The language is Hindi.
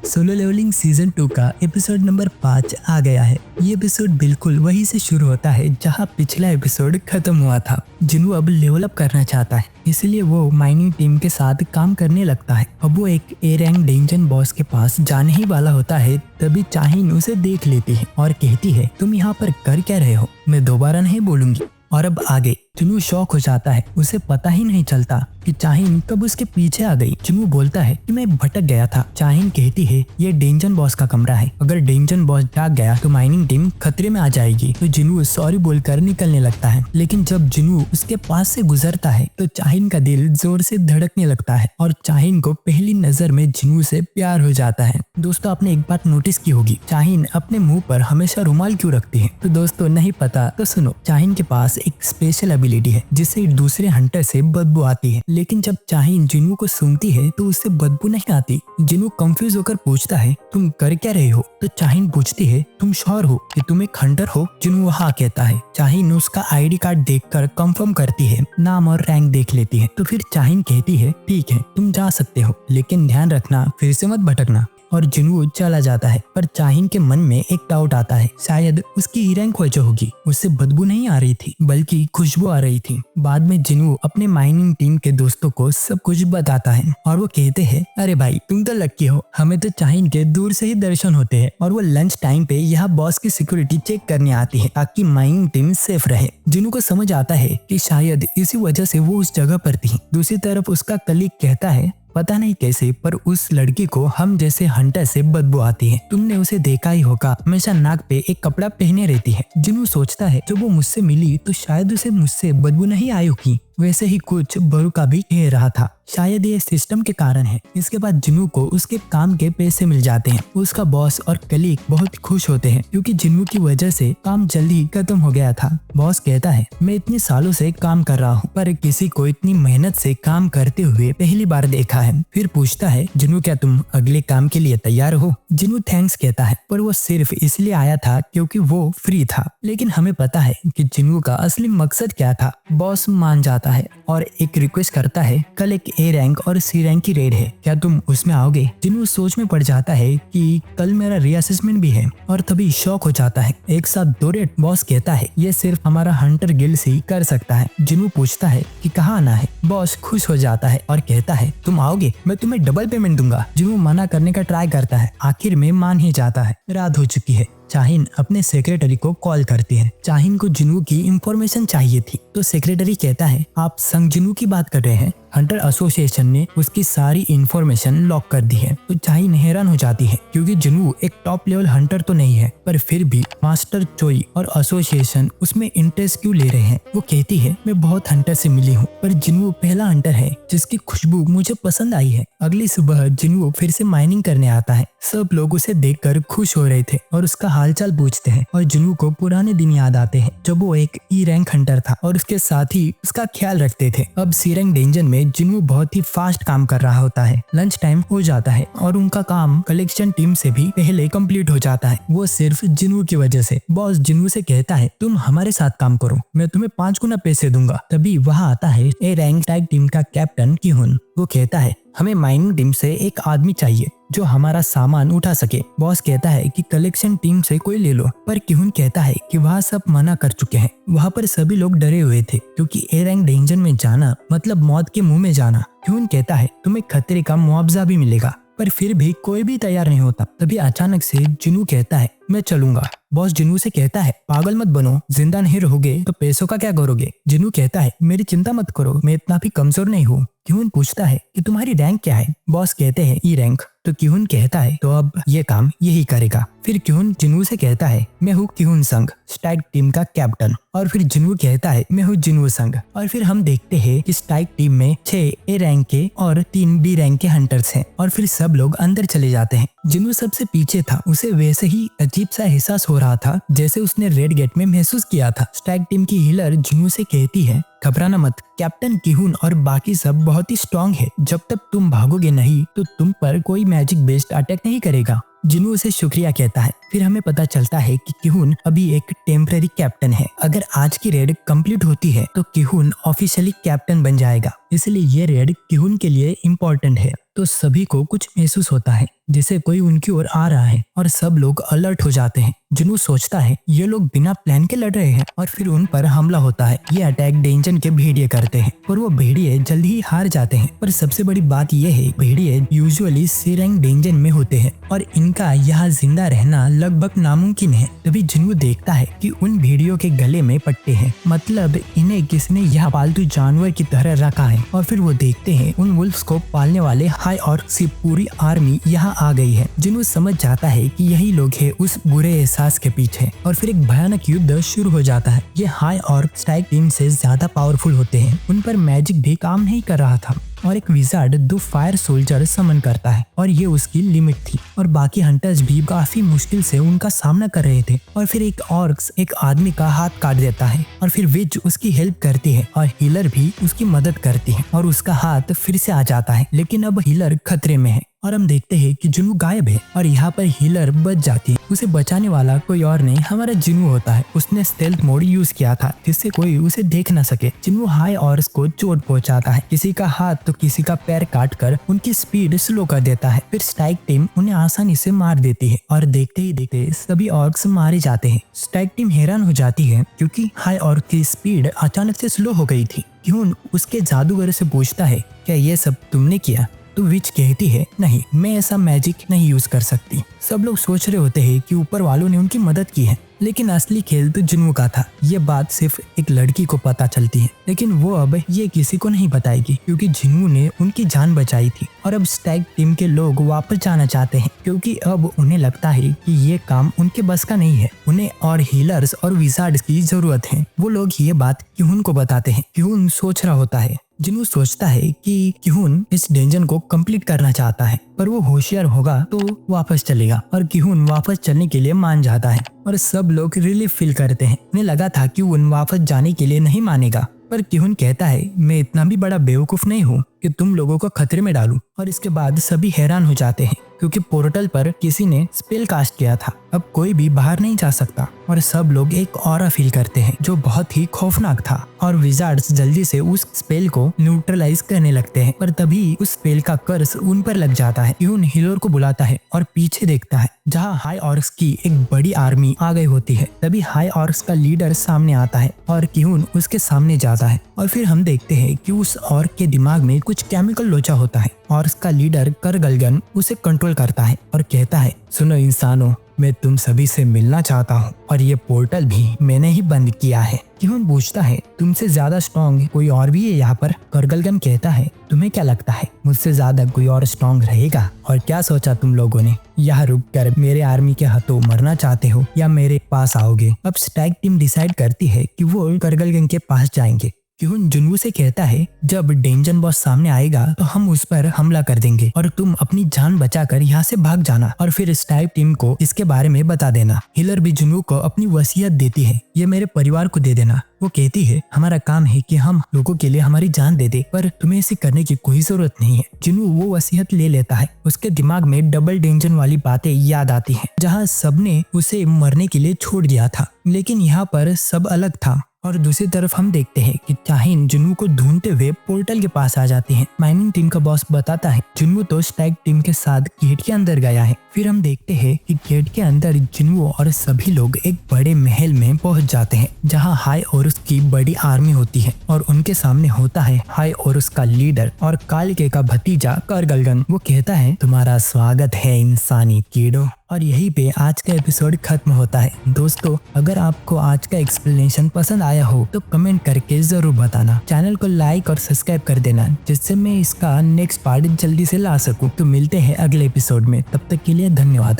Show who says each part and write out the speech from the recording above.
Speaker 1: सोलो लेवलिंग सीजन 2 का एपिसोड नंबर 5 आ गया है। ये एपिसोड बिल्कुल वहीं से शुरू होता है जहां पिछला एपिसोड खत्म हुआ था। जिनू अब लेवल अप करना चाहता है, इसलिए वो माइनिंग टीम के साथ काम करने लगता है। अब वो एक ए रैंक डेंजन बॉस के पास जाने ही वाला होता है, तभी चाहिन उसे देख लेती है और कहती है, तुम यहाँ पर कर क्या रहे हो? मैं दोबारा नहीं बोलूंगी। और अब आगे जिनू शॉक हो जाता है। उसे पता ही नहीं चलता कि चाहिन कब उसके पीछे आ गई। जिनू बोलता है कि मैं भटक गया था। चाहिन कहती है ये डेंजन बॉस का कमरा है, अगर डेंजन बॉस जाग गया तो माइनिंग टीम खतरे में आ जाएगी। तो जिनू सॉरी बोलकर निकलने लगता है, लेकिन जब जिनू उसके पास से गुजरता है तो चाहिन का दिल जोर से धड़कने लगता है और चाहिन को पहली नजर में जिनू से प्यार हो जाता है। दोस्तों, आपने एक बात नोटिस की होगी, चाहिन अपने मुंह पर हमेशा रुमाल क्यों रखती है? तो दोस्तों नहीं पता तो सुनो, चाहिन के पास एक स्पेशल एबिलिटी है जिससे दूसरे हंटर से बदबू आती है। लेकिन जब चाहिन जिनू को सूंघती है तो उससे बदबू नहीं आती। जिनू कंफ्यूज होकर पूछता है, तुम कर क्या रहे हो? तो चाहिन पूछती है, तुम श्योर हो कि तुम एक हंटर हो? जिनू हाँ कहता है। चाहिन उसका आईडी कार्ड देखकर कंफर्म करती है, नाम और रैंक देख लेती है। तो फिर चाहिन कहती है, ठीक है तुम जा सकते हो, लेकिन ध्यान रखना फिर से मत भटकना। और जिनू चला जाता है। पर चाहिन के मन में एक डाउट आता है, शायद उसकी ई रैंक वजह होगी। उससे बदबू नहीं आ रही थी बल्कि खुशबू आ रही थी। बाद में जिनू अपने माइनिंग टीम के दोस्तों को सब कुछ बताता है और वो कहते हैं, अरे भाई तुम तो लक्की हो, हमें तो चाहिन के दूर से ही दर्शन होते हैं। और वो लंच टाइम पे यहाँ बॉस की सिक्योरिटी चेक करने आती है ताकि माइनिंग टीम सेफ रहे। जिनू को समझ आता है कि शायद इसी वजह से वो उस जगह पर थी। दूसरी तरफ उसका कलीग कहता है, पता नहीं कैसे पर उस लड़की को हम जैसे हंटर से बदबू आती है। तुमने उसे देखा ही होगा, हमेशा नाक पे एक कपड़ा पहने रहती है। जिनू सोचता है जब वो मुझसे मिली तो शायद उसे मुझसे बदबू नहीं आई होगी। वैसे ही कुछ बरू का भी कह रहा था, शायद ये सिस्टम के कारण है। इसके बाद जिनू को उसके काम के पैसे मिल जाते हैं। उसका बॉस और कलीग बहुत खुश होते हैं क्योंकि जिनू की वजह से काम जल्दी खत्म हो गया था। बॉस कहता है, मैं इतने सालों से काम कर रहा हूँ पर किसी को इतनी मेहनत से काम करते हुए पहली बार देखा है। फिर पूछता है, जिनू क्या तुम अगले काम के लिए तैयार हो? जिनू थैंक्स कहता है, पर वो सिर्फ इसलिए आया था क्योंकि वो फ्री था। लेकिन हमें पता है कि जिनू का असली मकसद क्या था। बॉस मान जाता है और एक रिक्वेस्ट करता है, कल एक ए रैंक और सी रैंक की रेड है, क्या तुम उसमें आओगे? जिनू सोच में पड़ जाता है कि कल मेरा रीअसेसमेंट भी है और तभी शॉक हो जाता है, एक साथ 2 रेड? बॉस कहता है, ये सिर्फ हमारा हंटर गिल्ड ही कर सकता है। जिनू पूछता है कि कहाँ आना है? बॉस खुश हो जाता है और कहता है, तुम आओगे, मैं तुम्हें डबल पेमेंट दूंगा। जिनू मना करने का ट्राई करता है, आखिर में मान ही जाता है। रात हो चुकी है। चाहिन अपने सेक्रेटरी को कॉल करती है। चाहिन को जिनू की इंफॉर्मेशन चाहिए थी तो सेक्रेटरी कहता है, आप संग जिनू की बात कर रहे हैं? हंटर एसोसिएशन ने उसकी सारी इंफॉर्मेशन लॉक कर दी है। तो चाहिन हैरान हो जाती है क्योंकि जिनू एक टॉप लेवल हंटर तो नहीं है, पर फिर भी मास्टर चोई और एसोसिएशन उसमें इंटरेस्ट क्यों ले रहे हैं? वो कहती है, मैं बहुत हंटर से मिली हूँ पर जिनू पहला हंटर है जिसकी खुशबू मुझे पसंद आई है। अगली सुबह जिनू फिर से माइनिंग करने आता है। सब लोग उसे देखकर खुश हो रहे थे और उसका हालचाल पूछते हैं और जिनू को पुराने दिन याद आते हैं जब वो एक ई रैंक हंटर था और उसके साथ ही उसका ख्याल रखते थे। अब सी रैंक डेंजन में जिनू बहुत ही फास्ट काम कर रहा होता है। लंच टाइम हो जाता है और उनका काम कलेक्शन टीम से भी पहले कंप्लीट हो जाता है, वो सिर्फ जिनू की वजह से। बॉस जिनू से कहता है, तुम हमारे साथ काम करो, मैं तुम्हें 5 गुना पैसे दूंगा। तभी वहाँ आता है ए रैंक टैग टीम का कैप्टन किहुन। वो कहता है, हमें माइनिंग टीम से एक आदमी चाहिए जो हमारा सामान उठा सके। बॉस कहता है कि कलेक्शन टीम से कोई ले लो, पर किहुन कहता है कि वहाँ सब मना कर चुके हैं। वहाँ पर सभी लोग डरे हुए थे क्योंकि ए रैंक डेंजन में जाना मतलब मौत के मुंह में जाना। किहुन कहता है, तुम्हें खतरे का मुआवजा भी मिलेगा, पर फिर भी कोई भी तैयार नहीं होता। तभी अचानक से जिनू कहता है, मैं चलूंगा। बॉस जिनू से कहता है, पागल मत बनो, जिंदा नहीं रहोगे तो पैसों का क्या करोगे? जिनू कहता है, मेरी चिंता मत करो, मैं इतना भी कमजोर नहीं हूँ। किहुन पूछता है कि तुम्हारी रैंक क्या है? बॉस कहते हैं ई रैंक। तो किहुन कहता है, तो अब ये काम यही करेगा। फिर किहुन जिनू से कहता है, मैं हूँ किहुन संग, स्ट्राइक टीम का कैप्टन। और फिर जिनू कहता है, मैं हूँ जिनू संग। और फिर हम देखते हैं कि स्ट्राइक टीम में 6 ए रैंक के और 3 बी रैंक के हंटर्स हैं और फिर सब लोग अंदर चले जाते हैं। जिनू सबसे पीछे था, उसे वैसे ही अजीब सा एहसास हो रहा था जैसे उसने रेड गेट में महसूस किया था। स्ट्राइक टीम की हीलर जिनू से कहती है, घबराना मत, कैप्टन किहुन और बाकी सब बहुत ही स्ट्रॉन्ग है, जब तक तुम भागोगे नहीं तो तुम पर कोई मैजिक बेस्ड अटैक नहीं करेगा। जिनू उसे शुक्रिया कहता है। फिर हमें पता चलता है कि किहुन अभी एक टेम्पररी कैप्टन है। अगर आज की रेड कंप्लीट होती है तो किहुन ऑफिशियली कैप्टन बन जाएगा। इसलिए ये रेड किहुन के लिए इम्पोर्टेंट है। तो सभी को कुछ महसूस होता है जैसे कोई उनकी ओर आ रहा है और सब लोग अलर्ट हो जाते हैं। जुनू सोचता है ये लोग बिना प्लान के लड़ रहे हैं और फिर उन पर हमला होता है। ये अटैक डेंजन के भेड़िए करते हैं और वो भेड़िए जल्दी ही हार जाते हैं। पर सबसे बड़ी बात यह है भेड़िए यूजुअली सी रैंक डेंजन में होते हैं और इनका यहाँ जिंदा रहना लगभग नामुमकिन है। तभी जुनू देखता है कि उन भेड़ियों के गले में पट्टे हैं, मतलब इन्हें किसने यहाँ पालतू जानवर की तरह रखा है। और फिर वो देखते हैं उन वुल्फ्स को पालने वाले हाई ऑर्क्स की पूरी आर्मी यहाँ आ गई है। जुनू समझ जाता है कि यही लोग हैं उस बुरे एहसास के पीछे और फिर एक भयानक युद्ध शुरू हो जाता है। ये हाई ऑर्क स्ट्राइक टीम से ज्यादा पावरफुल होते हैं, उन पर मैजिक भी काम नहीं कर रहा था और एक विजार्ड 2 फायर सोल्जर समन करता है और ये उसकी लिमिट थी और बाकी हंटर्स भी काफी मुश्किल से उनका सामना कर रहे थे। और फिर एक ऑर्क्स एक आदमी का हाथ काट देता है और फिर विच उसकी हेल्प करती है और हीलर भी उसकी मदद करती है और उसका हाथ फिर से आ जाता है, लेकिन अब हीलर खतरे में है और हम देखते हैं कि जुनू गायब है और यहाँ पर हीलर बच जाती है। उसे बचाने वाला कोई और नहीं हमारा जुनू होता है। उसने स्टेल्थ मोड यूज किया था जिससे कोई उसे देख न सके। जुनू हाई ऑर्क्स को चोट पहुंचाता है, किसी का हाथ तो किसी का पैर काट कर उनकी स्पीड स्लो कर देता है। फिर स्ट्राइक टीम उन्हें आसानी से मार देती है और देखते ही देखते सभी ऑर्क्स मारे जाते हैं। स्ट्राइक टीम हैरान हो जाती है क्योंकि हाई ऑर्क की स्पीड अचानक से स्लो हो गई थी। क्यों उसके जादूगर से पूछता है क्या ये सब तुमने किया? तो विच कहती है नहीं, मैं ऐसा मैजिक नहीं यूज कर सकती। सब लोग सोच रहे होते हैं कि ऊपर वालों ने उनकी मदद की है, लेकिन असली खेल तो जुनू का था। ये बात सिर्फ एक लड़की को पता चलती है, लेकिन वो अब ये किसी को नहीं बताएगी क्योंकि जुनू ने उनकी जान बचाई थी। और अब स्ट्राइक टीम के लोग वापस जाना चाहते हैं क्योंकि अब उन्हें लगता है कि ये काम उनके बस का नहीं है। उन्हें और हीलर्स और विजार्ड्स की जरूरत है। वो लोग ये बात किहुन को बताते हैं। किहुन सोच रहा होता है। जुनू सोचता है कि किहुन इस डेंजन को कंप्लीट करना चाहता है, पर वो होशियार होगा तो वापस चलेगा और किहुन वापस चलने के लिए मान जाता है और सब लोग रिलीफ फील करते हैं। उन्हें लगा था कि किहुन वापस जाने के लिए नहीं मानेगा, पर किहुन कहता है मैं इतना भी बड़ा बेवकूफ नहीं हूँ कि तुम लोगों को खतरे में डालूं। और इसके बाद सभी हैरान हो जाते हैं क्योंकि पोर्टल पर किसी ने स्पेल कास्ट किया था। अब कोई भी बाहर नहीं जा सकता और सब लोग एक ऑरा फील करते हैं जो बहुत ही खौफनाक था और विजार्ड्स जल्दी से उस स्पेल को न्यूट्रलाइज करने लगते हैं। पर तभी उस स्पेल का कर्स उन पर लग जाता है। किहुन हीलर को बुलाता है और पीछे देखता है जहाँ हाई ऑर्क्स की एक बड़ी आर्मी आ गई होती है। तभी हाई ऑर्क्स का लीडर सामने आता है और किहुन उसके सामने जाता है और फिर हम देखते हैं कि उस ऑर्क के दिमाग में कुछ केमिकल लोचा होता है और उसका लीडर करगलगन उसे कंट्रोल करता है और कहता है सुनो इंसानों, मैं तुम सभी से मिलना चाहता हूँ और ये पोर्टल भी मैंने ही बंद किया है। किहुन पूछता है तुमसे ज्यादा स्ट्रॉन्ग कोई और भी है यहाँ पर? करगलगन कहता है तुम्हें क्या लगता है मुझसे ज्यादा कोई और स्ट्रॉन्ग रहेगा? और क्या सोचा तुम लोगों ने? यहाँ रुक कर मेरे आर्मी के हाथों मरना चाहते हो या मेरे पास आओगे? अब स्ट्राइक टीम डिसाइड करती है कि वो करगलगन के पास जाएंगे। किहुन जुनू से कहता है जब डेंजन बॉस सामने आएगा तो हम उस पर हमला कर देंगे और तुम अपनी जान बचाकर यहाँ से भाग जाना और फिर स्ट्राइक टीम को इसके बारे में बता देना। हीलर भी जुनू को अपनी वसीयत देती है, ये मेरे परिवार को दे देना। वो कहती है हमारा काम है कि हम लोगों के लिए हमारी जान दे दे, पर तुम्हें ऐसे करने की कोई जरूरत नहीं है। जुनू वो वसीयत ले लेता है। उसके दिमाग में डबल डेंजन वाली बातें याद आती हैं, जहाँ सबने उसे मरने के लिए छोड़ दिया था, लेकिन यहाँ पर सब अलग था। और दूसरी तरफ हम देखते हैं कि चाहिन जुनू को ढूंढते हुए पोर्टल के पास आ जाती है। माइनिंग टीम का बॉस बताता है जुनू तो स्ट्राइक टीम के साथ गेट के अंदर गया है। फिर हम देखते हैं कि गेट के अंदर जुनू और सभी लोग एक बड़े महल में पहुंच जाते हैं जहां हाई ओरुस की बड़ी आर्मी होती है और उनके सामने होता है हाई ओरुस का लीडर और कालिके का भतीजा करगलगन। वो कहता है तुम्हारा स्वागत है इंसानी कीड़ों। और यहीं पे आज का एपिसोड खत्म होता है। दोस्तों अगर आपको आज का एक्सप्लेनेशन पसंद आया हो तो कमेंट करके जरूर बताना। चैनल को लाइक और सब्सक्राइब कर देना जिससे मैं इसका नेक्स्ट पार्ट जल्दी से ला सकूं। तो मिलते हैं अगले एपिसोड में, तब तक के लिए धन्यवाद।